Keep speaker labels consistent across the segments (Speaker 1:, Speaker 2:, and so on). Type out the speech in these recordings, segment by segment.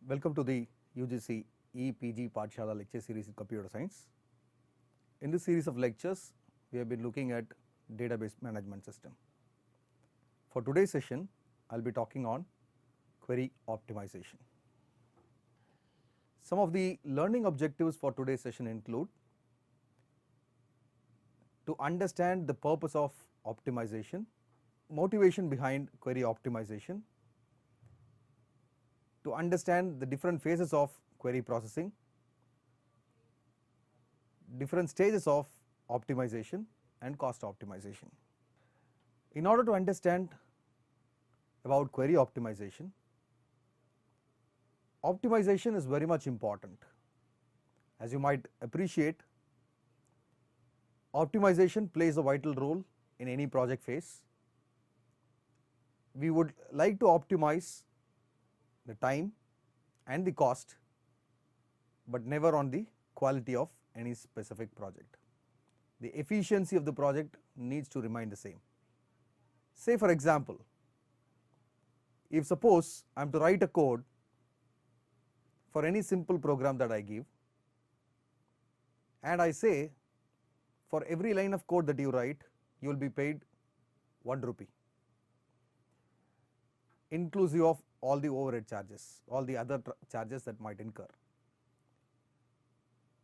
Speaker 1: Welcome to the UGC EPG Pathshala lecture series in computer science. In this series of lectures, we have been looking at database management system. For today's session, I will be talking on query optimization. Some of the learning objectives for today's session include to understand the purpose of optimization, motivation behind query optimization, to understand the different phases of query processing, different stages of optimization and cost optimization. In order to understand about query optimization, optimization is very much important. As you might appreciate, optimization plays a vital role in any project phase. We would like to optimize the time and the cost, but never on the quality of any specific project. The efficiency of the project needs to remain the same. Say for example, if suppose I am to write a code for any simple program that I give, and I say for every line of code that you write, you will be paid 1 rupee, inclusive of all the overhead charges, all the other charges that might incur.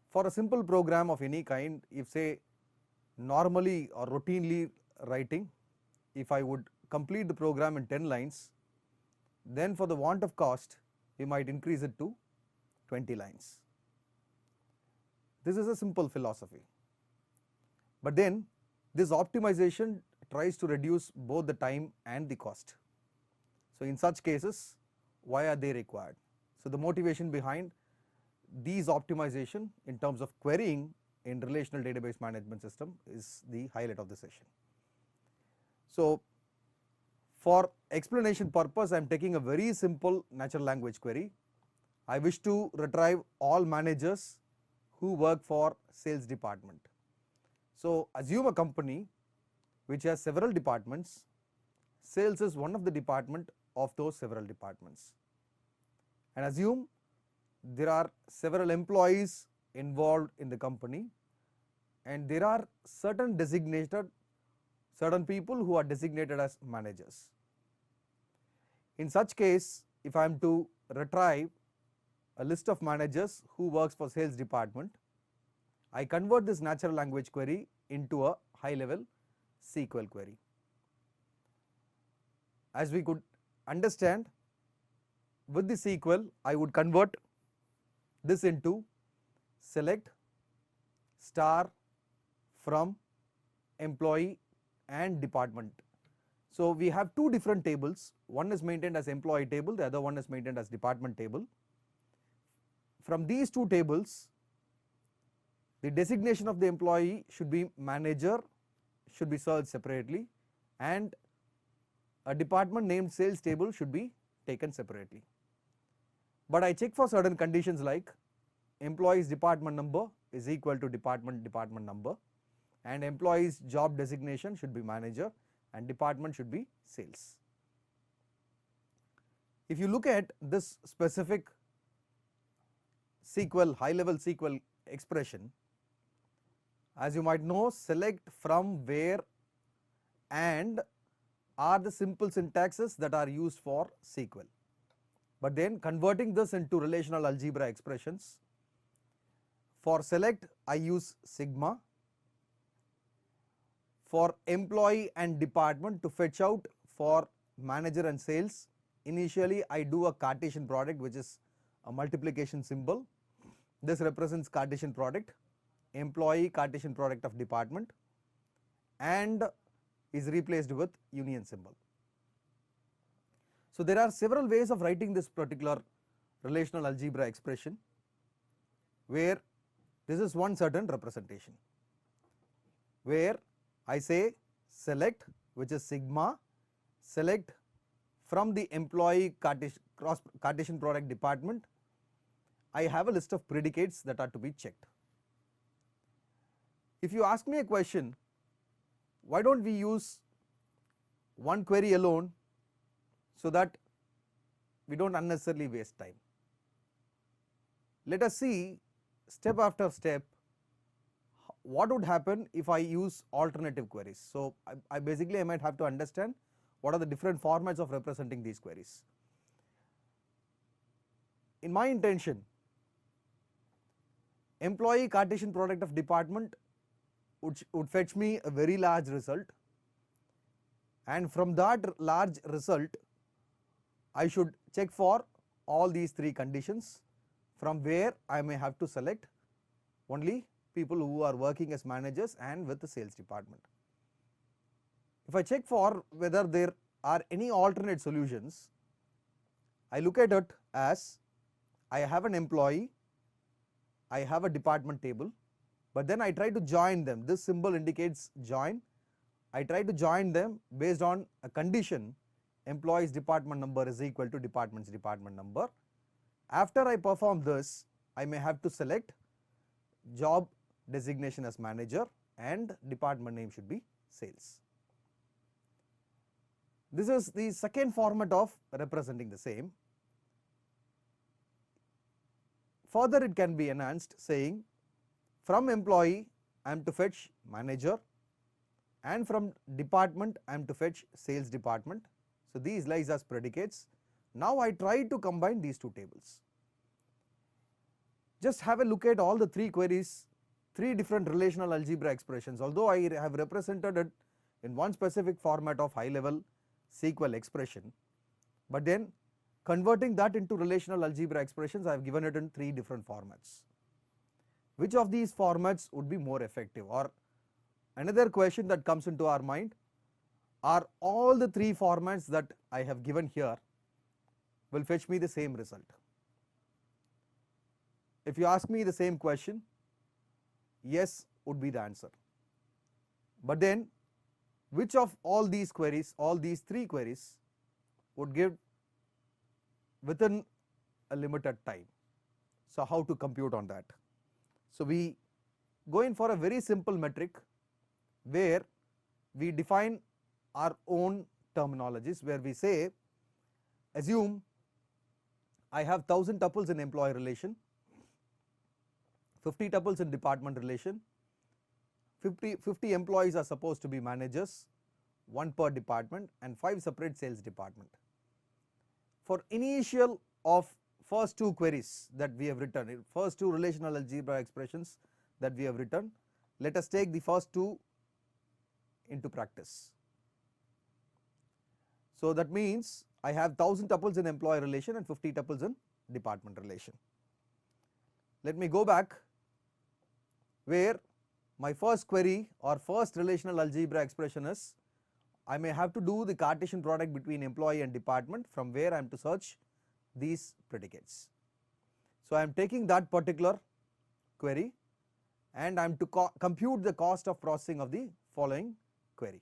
Speaker 1: For a simple program of any kind, if say normally or routinely writing, if I would complete the program in 10 lines, then for the want of cost, we might increase it to 20 lines. This is a simple philosophy. But then this optimization tries to reduce both the time and the cost. So in such cases, why are they required? So the motivation behind these optimization in terms of querying in relational database management system is the highlight of the session. So for explanation purpose, I am taking a very simple natural language query. I wish to retrieve all managers who work for sales department. So assume a company which has several departments. Sales is one of the department of those several departments, and assume there are several employees involved in the company, and there are certain people who are designated as managers. In such case, if I am to retrieve a list of managers who works for sales department, I convert this natural language query into a high level SQL query. As we could understand, with the SQL I would convert this into select star from employee and department. So we have two different tables, one is maintained as employee table, the other one is maintained as department table. From these two tables, the designation of the employee should be manager, should be searched separately, and a department named sales table should be taken separately. But I check for certain conditions like employees department number is equal to department number, and employees job designation should be manager and department should be sales. If you look at this specific SQL, high level SQL expression, as you might know, select, from, where and are the simple syntaxes that are used for SQL. But then converting this into relational algebra expressions, for select I use sigma, for employee and department to fetch out for manager and sales, initially I do a Cartesian product, which is a multiplication symbol. This represents Cartesian product, employee Cartesian product of department, and is replaced with union symbol. So there are several ways of writing this particular relational algebra expression, where this is one certain representation, where I say select, which is sigma, select from the employee Cartesian product department. I have a list of predicates that are to be checked. If you ask me a question, why don't we use one query alone so that we don't unnecessarily waste time? Let us see step after step what would happen if I use alternative queries. So, I basically I might have to understand what are the different formats of representing these queries. In my intention, employee Cartesian product of department would fetch me a very large result, and from that large result I should check for all these three conditions, from where I may have to select only people who are working as managers and with the sales department. If I check for whether there are any alternate solutions, I look at it as I have an employee, I have a department table, but then I try to join them. This symbol indicates join. I try to join them based on a condition employee's department number is equal to department's department number. After I perform this, I may have to select job designation as manager and department name should be sales. This is the second format of representing the same. Further it can be enhanced saying from employee I am to fetch manager, and from department I am to fetch sales department. So these lies as predicates. Now I try to combine these two tables. Just have a look at all the three queries, three different relational algebra expressions. Although I have represented it in one specific format of high level SQL expression, but then converting that into relational algebra expressions, I have given it in three different formats. Which of these formats would be more effective? Or another question that comes into our mind, are all the three formats that I have given here will fetch me the same result? If you ask me the same question, yes would be the answer. But then which of all these queries, all these three queries would give within a limited time? So how to compute on that? So we go in for a very simple metric where we define our own terminologies, where we say assume I have 1000 tuples in employee relation, 50 tuples in department relation, 50 employees are supposed to be managers, 1 per department, and 5 separate sales department. For initial of first two queries that we have written, first two relational algebra expressions that we have written, let us take the first two into practice. So that means I have 1000 tuples in employee relation and 50 tuples in department relation. Let me go back where my first query or first relational algebra expression is, I may have to do the Cartesian product between employee and department, from where I am to search these predicates. So I am taking that particular query and I am to compute the cost of processing of the following query.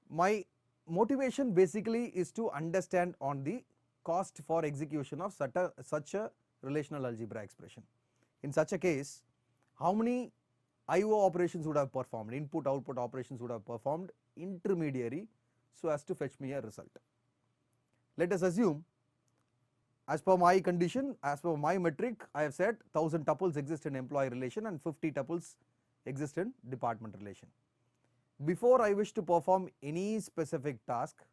Speaker 1: My motivation basically is to understand on the cost for execution of such a relational algebra expression. In such a case, how many IO operations would have performed, input output operations would have performed intermediary, so as to fetch me a result. Let us assume, as per my condition, as per my metric, I have said 1000 tuples exist in employee relation and 50 tuples exist in department relation. Before I wish to perform any specific task,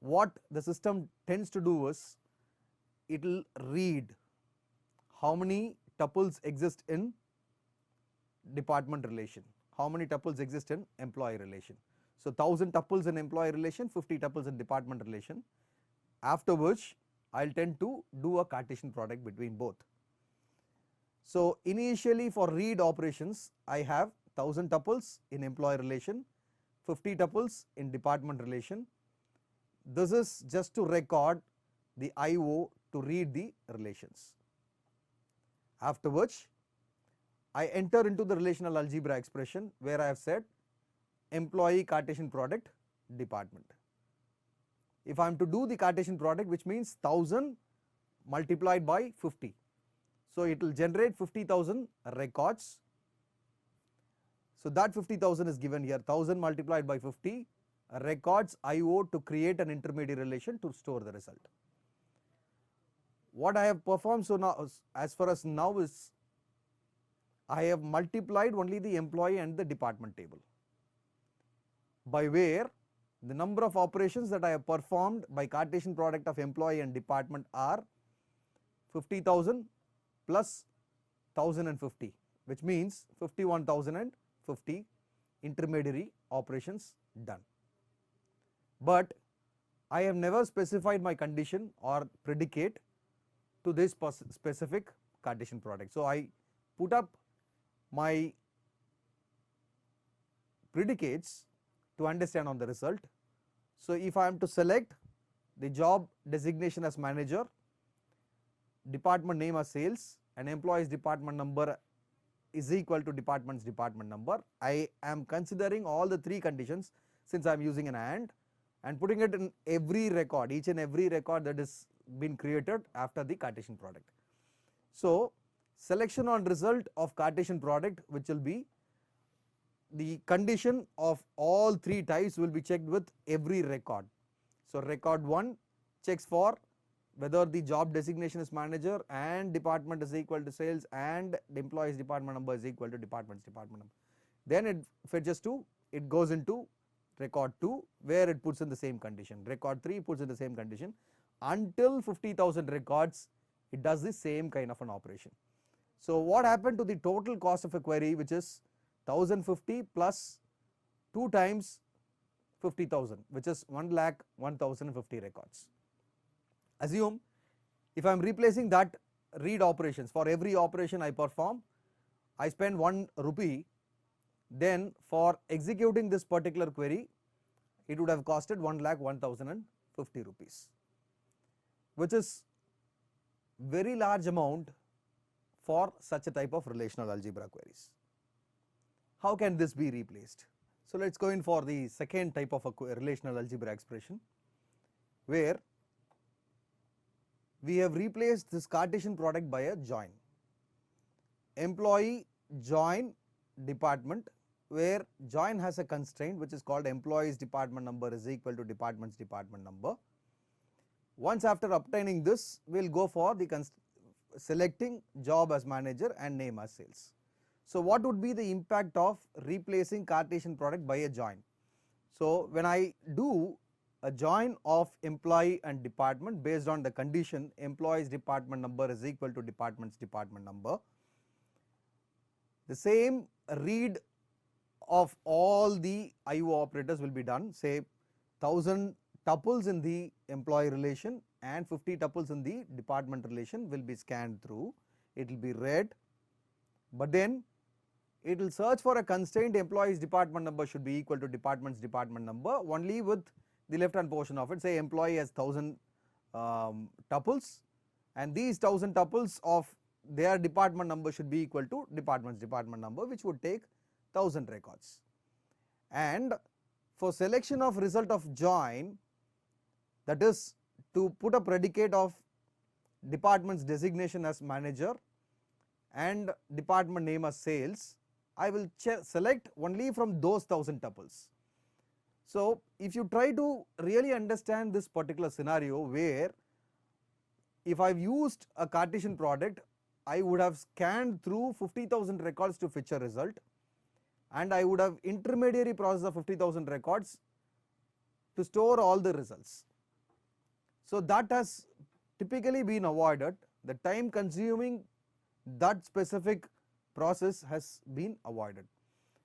Speaker 1: what the system tends to do is, it will read how many tuples exist in department relation, how many tuples exist in employee relation. So 1000 tuples in employee relation, 50 tuples in department relation, after which I will tend to do a Cartesian product between both. So initially for read operations, I have 1000 tuples in employee relation, 50 tuples in department relation. This is just to record the IO to read the relations. After which I enter into the relational algebra expression where I have said employee Cartesian product department. If I am to do the Cartesian product, which means 1000 multiplied by 50, so it will generate 50,000 records. So that 50,000 is given here, 1000 multiplied by 50 records IO to create an intermediate relation to store the result. what I have performed so now as far as now is I have multiplied only the employee and the department table, by where the number of operations that I have performed by Cartesian product of employee and department are 50,000 plus 1050, which means 51,050 intermediary operations done. But I have never specified my condition or predicate to this specific Cartesian product. So I put up my predicates to understand on the result. So if I am to select the job designation as manager, department name as sales, and employee's department number is equal to department's department number, I am considering all the three conditions since I am using an and putting it in every record, each and every record that is been created after the Cartesian product. So selection on result of Cartesian product, which will be the condition of all three types, will be checked with every record. So record 1 checks for whether the job designation is manager and department is equal to sales and the employee's department number is equal to department's department number. Then it fetches to, it goes into record 2 where it puts in the same condition, record 3 puts in the same condition, until 50,000 records it does the same kind of an operation. So what happened to the total cost of a query, which is 1050 plus 2 times 50,000, which is 1,01,050 records. Assume if I am replacing that read operations, for every operation I perform I spend 1 rupee, then for executing this particular query it would have costed 1,01,050 rupees, which is very large amount for such a type of relational algebra queries. How can this be replaced? So let us go in for the second type of a relational algebra expression, where we have replaced this Cartesian product by a join. Employee join department, where join has a constraint which is called employee's department number is equal to department's department number. Once after obtaining this, we will go for the selecting job as manager and name as sales. So what would be the impact of replacing Cartesian product by a join? So when I do a join of employee and department based on the condition employee's department number is equal to department's department number, the same read of all the IO operators will be done, say 1000 tuples in the employee relation and 50 tuples in the department relation will be scanned through, it will be read, but then it will search for a constraint employee's department number should be equal to department's department number only with the left hand portion of it, say employee has 1000 tuples and these 1000 tuples of their department number should be equal to department's department number, which would take 1000 records. And for selection of result of join, that is to put a predicate of department's designation as manager and department name as sales, I will select only from those 1000 tuples. So if you try to really understand this particular scenario, where if I have used a Cartesian product, I would have scanned through 50,000 records to fetch a result, and I would have intermediary process of 50,000 records to store all the results. So that has typically been avoided, the time consuming that specific process has been avoided.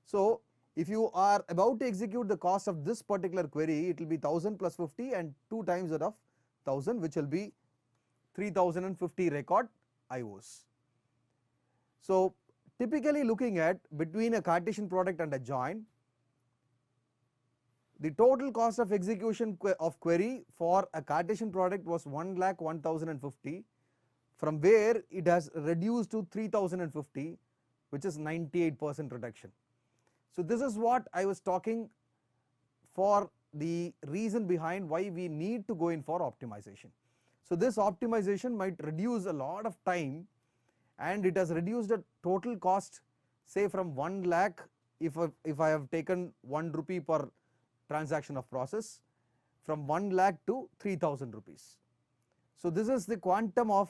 Speaker 1: So if you are about to execute the cost of this particular query, it will be 1000 plus 50 and 2 times that of 1000, which will be 3050 record IOs. So typically looking at between a Cartesian product and a join, the total cost of execution of query for a Cartesian product was 1,01,050, from where it has reduced to 3050, which is 98% reduction. So this is what I was talking for, the reason behind why we need to go in for optimization. So this optimization might reduce a lot of time, and it has reduced the total cost, say from 1 lakh if I have taken 1 rupee per transaction of process, from 1 lakh to 3000 rupees. So this is the quantum of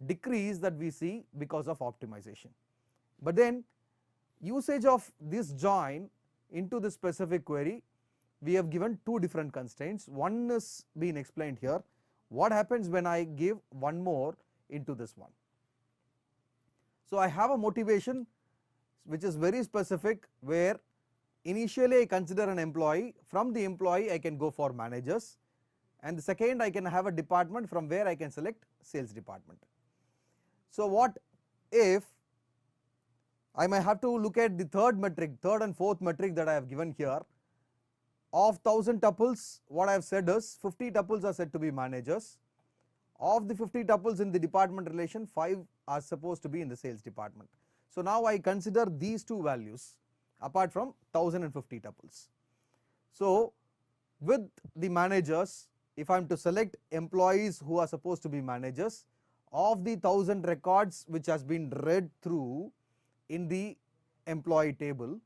Speaker 1: decrease that we see because of optimization. But then usage of this join into the specific query, we have given two different constraints. One is being explained here. What happens when I give one more into this one? So I have a motivation which is very specific, where initially I consider an employee, from the employee I can go for managers, and the second I can have a department from where I can select sales department. So what if I may have to look at the third and fourth metric that I have given here. Of 1000 tuples, what I have said is 50 tuples are said to be managers. Of the 50 tuples in the department relation, 5 are supposed to be in the sales department. So now I consider these two values apart from 1050 tuples. So with the managers, if I am to select employees who are supposed to be managers, of the 1000 records which has been read through in the employee table,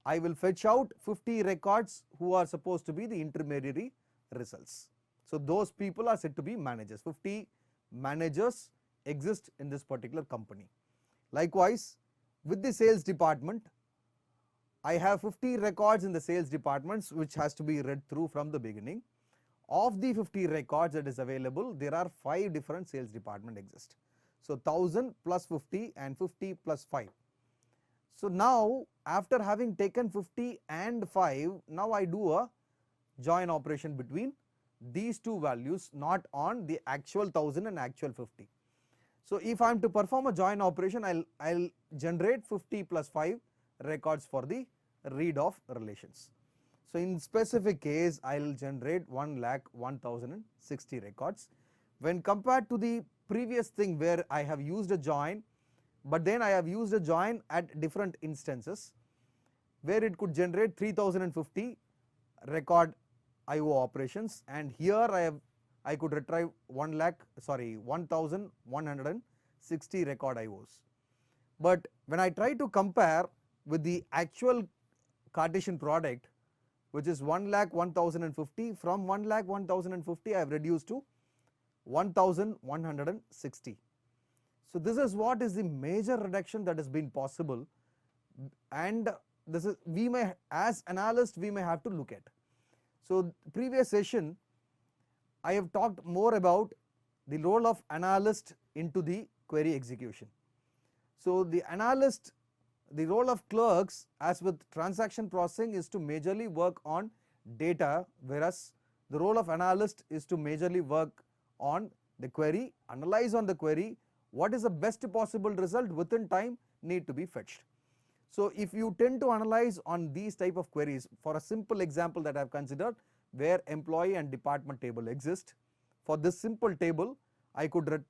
Speaker 1: I will fetch out 50 records who are supposed to be the intermediary results. So those people are said to be managers. 50 managers exist in this particular company. Likewise, with the sales department, I have 50 records in the sales departments which has to be read through from the beginning. Of the 50 records that is available, there are 5 different sales department exist. So 1000 plus 50 and 50 plus 5. So now after having taken 50 and 5, now I do a join operation between these two values, not on the actual 1000 and actual 50. So if I am to perform a join operation, I'll generate 50 plus 5 records for the read of relations. So in specific case, I will generate 1,1060 records. When compared to the previous thing where I have used a join, but then I have used a join at different instances, where it could generate 3050 record IO operations, and here I could retrieve 1160 record IOs. But when I try to compare with the actual Cartesian product, which is 1,1050, from 1,1050 I have reduced to 1160. So this is what is the major reduction that has been possible, and this is, we may, as analyst, we may have to look at. So previous session I have talked more about the role of analyst into the query execution. So the analyst, the role of clerks as with transaction processing is to majorly work on data, whereas the role of analyst is to majorly work on the query, analyze on the query, what is the best possible result within time need to be fetched. So if you tend to analyze on these type of queries, for a simple example that I have considered, where employee and department table exist, for this simple table I could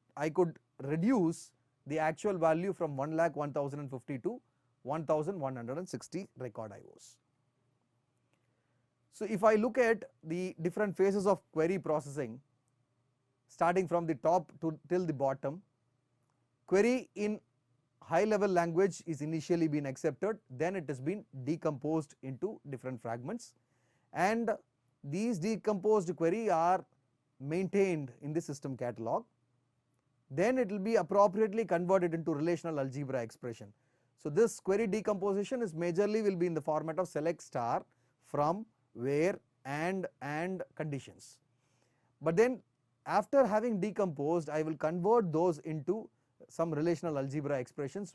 Speaker 1: reduce the actual value from 1,1050 to 1,160 record IOs. So if I look at the different phases of query processing, starting from the top till the bottom, query in high level language is initially been accepted, then it has been decomposed into different fragments, and these decomposed query are maintained in the system catalog. Then it will be appropriately converted into relational algebra expression. So this query decomposition is majorly will be in the format of select star, from, where, and conditions. But then after having decomposed, I will convert those into some relational algebra expressions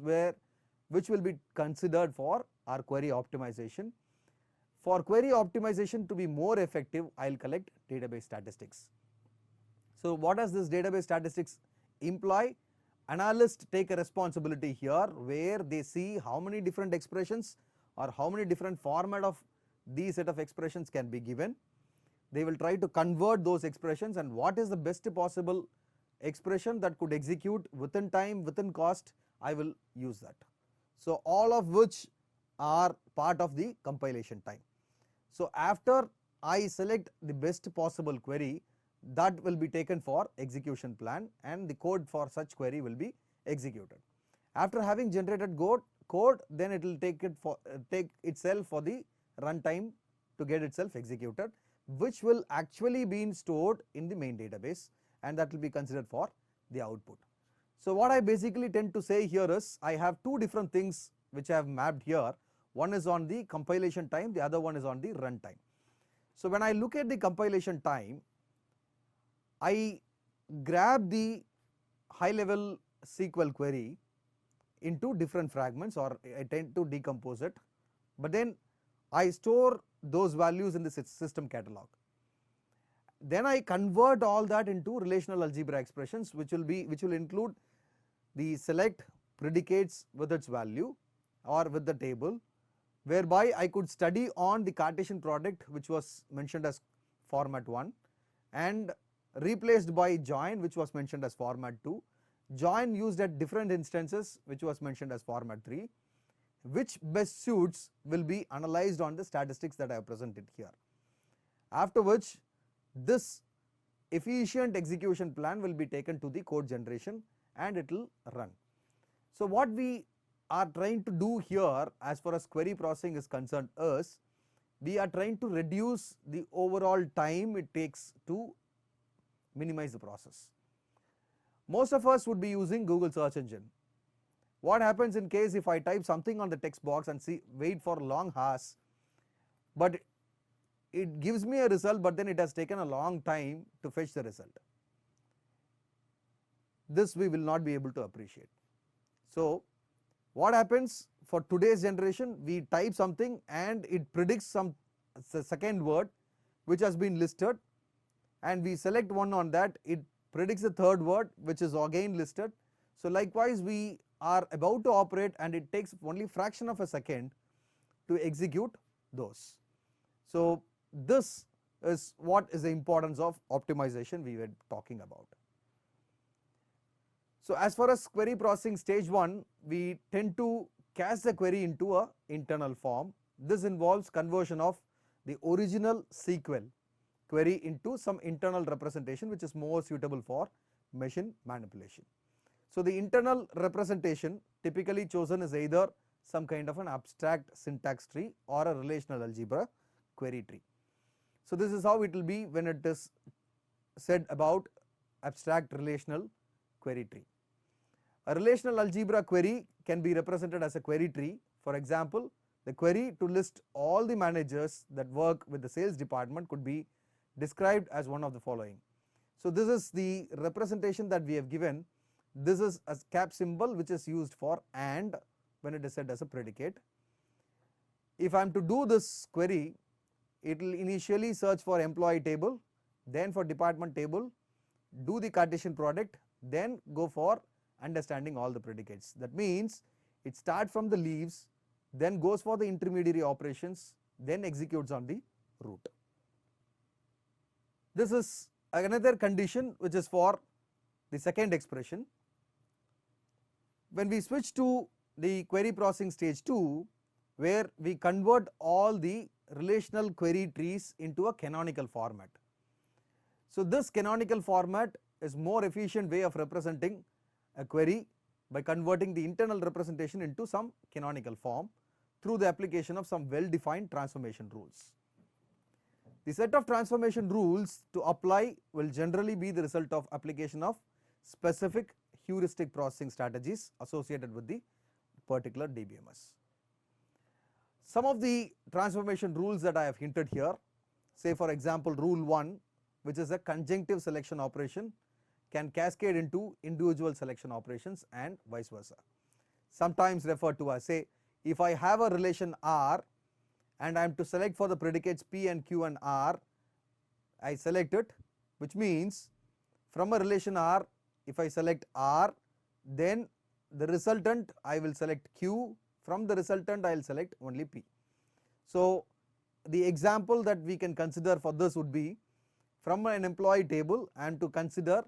Speaker 1: which will be considered for our query optimization. For query optimization to be more effective, I will collect database statistics. So what does this database statistics imply? Analysts take a responsibility here where they see how many different expressions or how many different format of these set of expressions can be given. They will try to convert those expressions, and what is the best possible expression that could execute within time, within cost, I will use that. So all of which are part of the compilation time. So after I select the best possible query, that will be taken for execution plan, and the code for such query will be executed. After having generated code, then it will take itself for the runtime to get itself executed, which will actually be stored in the main database, and that will be considered for the output. So what I basically tend to say here is I have two different things which I have mapped here. One is on the compilation time, the other one is on the run time. So when I look at the compilation time, I grab the high level SQL query into different fragments, or I tend to decompose it, but then I store those values in the system catalog. Then I convert all that into relational algebra expressions, which will include the select predicates with its value or with the table, whereby I could study on the Cartesian product which was mentioned as format 1 and replaced by join, which was mentioned as format 2, join used at different instances, which was mentioned as format 3, which best suits will be analyzed on the statistics that I have presented here. After which this efficient execution plan will be taken to the code generation and it will run. So what we are trying to do here as far as query processing is concerned is we are trying to reduce the overall time it takes to minimize the process. Most of us would be using Google search engine. What happens in case if I type something on the text box and wait for long hours, but it gives me a result, but then it has taken a long time to fetch the result. This we will not be able to appreciate. So what happens for today's generation, we type something and it predicts the second word which has been listed, and we select one on that, it predicts the third word which is again listed. So likewise we are about to operate and it takes only fraction of a second to execute those. So this is what is the importance of optimization we were talking about. So as far as query processing stage 1, we tend to cast the query into a internal form. This involves conversion of the original SQL query into some internal representation which is more suitable for machine manipulation. So the internal representation typically chosen is either some kind of an abstract syntax tree or a relational algebra query tree. So this is how it will be when it is said about abstract relational query tree. A relational algebra query can be represented as a query tree. For example, the query to list all the managers that work with the sales department could be described as one of the following. So this is the representation that we have given. This is a cap symbol which is used for and when it is said as a predicate. If I am to do this query, it will initially search for employee table, then for department table, do the Cartesian product, then go for understanding all the predicates. That means it starts from the leaves, then goes for the intermediary operations, then executes on the root. This is another condition which is for the second expression. When we switch to the query processing stage 2, where we convert all the relational query trees into a canonical format. So this canonical format is more efficient way of representing a query by converting the internal representation into some canonical form through the application of some well-defined transformation rules. The set of transformation rules to apply will generally be the result of application of specific heuristic processing strategies associated with the particular DBMS. Some of the transformation rules that I have hinted here, say for example rule 1, which is a conjunctive selection operation, can cascade into individual selection operations and vice versa. Sometimes referred to as, say, if I have a relation R and I am to select for the predicates P and Q and R, I select it, which means from a relation R, if I select R, then the resultant I will select Q, from the resultant I will select only P. So the example that we can consider for this would be from an employee table I am to consider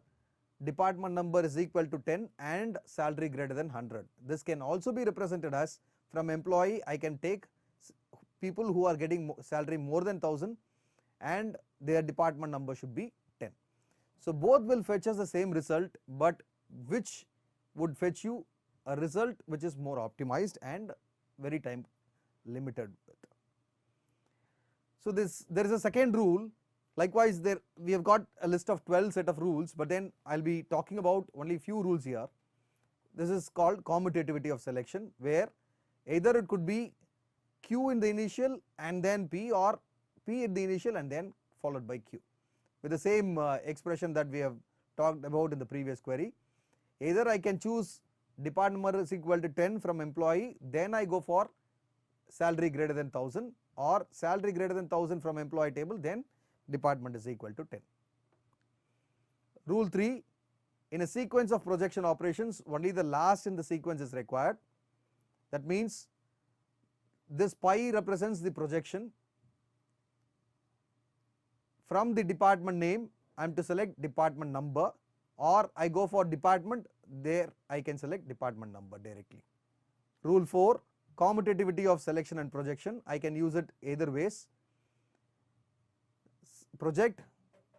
Speaker 1: department number is equal to 10 and salary greater than 100. This can also be represented as from employee I can take people who are getting salary more than 1000 and their department number should be 10. So both will fetch us the same result, but which would fetch you a result which is more optimized and very time limited with. So there is a second rule Likewise, there we have got a list of 12 set of rules, but then I will be talking about only few rules here. This is called commutativity of selection, where either it could be Q in the initial and then P, or P in the initial and then followed by Q, with the same expression that we have talked about in the previous query. Either I can choose department number is equal to 10 from employee, then I go for salary greater than 1000, or salary greater than 1000 from employee table, then department is equal to 10. Rule 3, in a sequence of projection operations, only the last in the sequence is required. That means this pi represents the projection. From the department name, I am to select department number, or I go for department, there I can select department number directly. Rule 4, commutativity of selection and projection, I can use it either ways. Project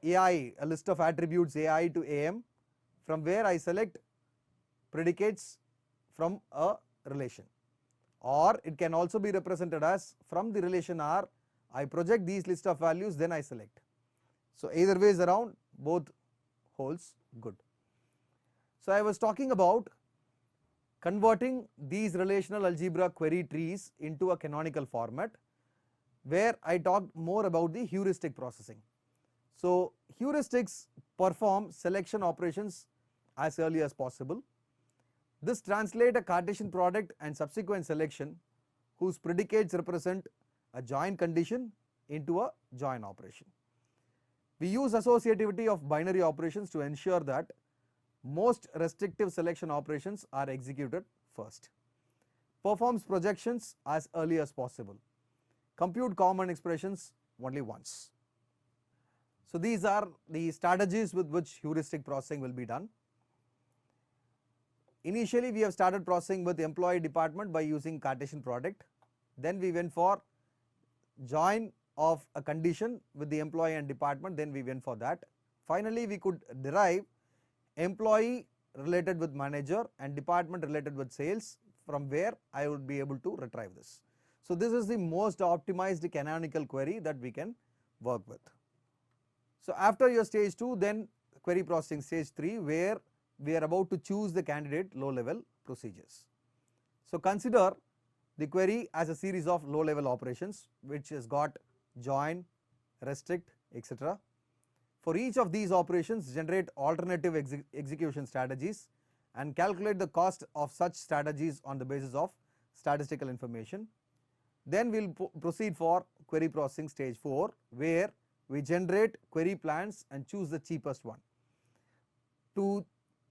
Speaker 1: AI, a list of attributes AI to AM, from where I select predicates from a relation, or it can also be represented as from the relation R, I project these list of values, then I select. So either ways around, both holds good. So I was talking about converting these relational algebra query trees into a canonical format, where I talked more about the heuristic processing. So heuristics perform selection operations as early as possible. This translates a Cartesian product and subsequent selection whose predicates represent a join condition into a join operation. We use associativity of binary operations to ensure that most restrictive selection operations are executed first. Performs projections as early as possible. Compute common expressions only once. So these are the strategies with which heuristic processing will be done. Initially we have started processing with employee department by using Cartesian product. Then we went for join of a condition with the employee and department, then we went for that. Finally we could derive employee related with manager and department related with sales, from where I would be able to retrieve this. So this is the most optimized canonical query that we can work with. So after your stage 2, then query processing stage 3, where we are about to choose the candidate low level procedures. So consider the query as a series of low level operations which has got join, restrict, etc. For each of these operations, generate alternative execution strategies and calculate the cost of such strategies on the basis of statistical information. Then we will proceed for query processing stage 4, where we generate query plans and choose the cheapest one. To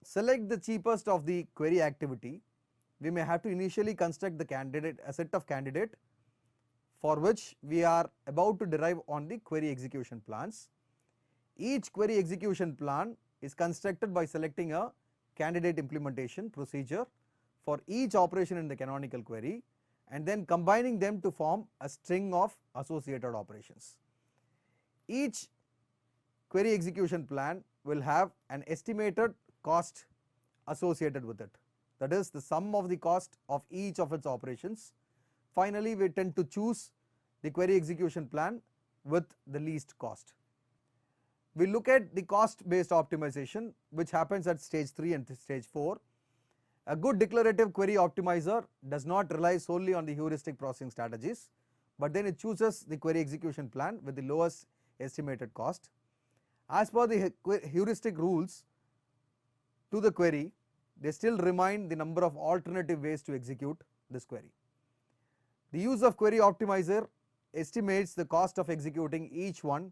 Speaker 1: select the cheapest of the query activity, we may have to initially construct the candidate, a set of candidate for which we are about to derive on the query execution plans. Each query execution plan is constructed by selecting a candidate implementation procedure for each operation in the canonical query and then combining them to form a string of associated operations. Each query execution plan will have an estimated cost associated with it, that is the sum of the cost of each of its operations. Finally, we tend to choose the query execution plan with the least cost. We look at the cost based optimization, which happens at stage 3 and stage 4. A good declarative query optimizer does not rely solely on the heuristic processing strategies, but then it chooses the query execution plan with the lowest estimated cost. As per the heuristic rules to the query, they still remain the number of alternative ways to execute this query. The use of query optimizer estimates the cost of executing each one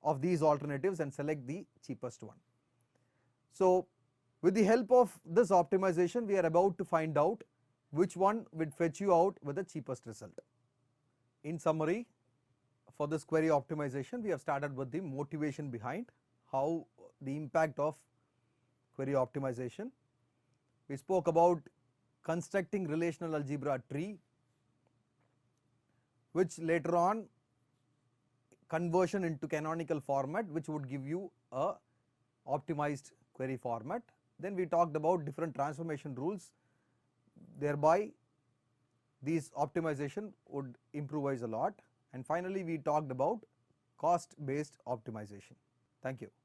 Speaker 1: of these alternatives and select the cheapest one. So with the help of this optimization, we are about to find out which one would fetch you out with the cheapest result. In summary, for this query optimization, we have started with the motivation behind how the impact of query optimization. We spoke about constructing relational algebra tree, which later on conversion into canonical format, which would give you a optimized query format. Then we talked about different transformation rules, thereby these optimization would improvise a lot. And finally we talked about cost based optimization. Thank you.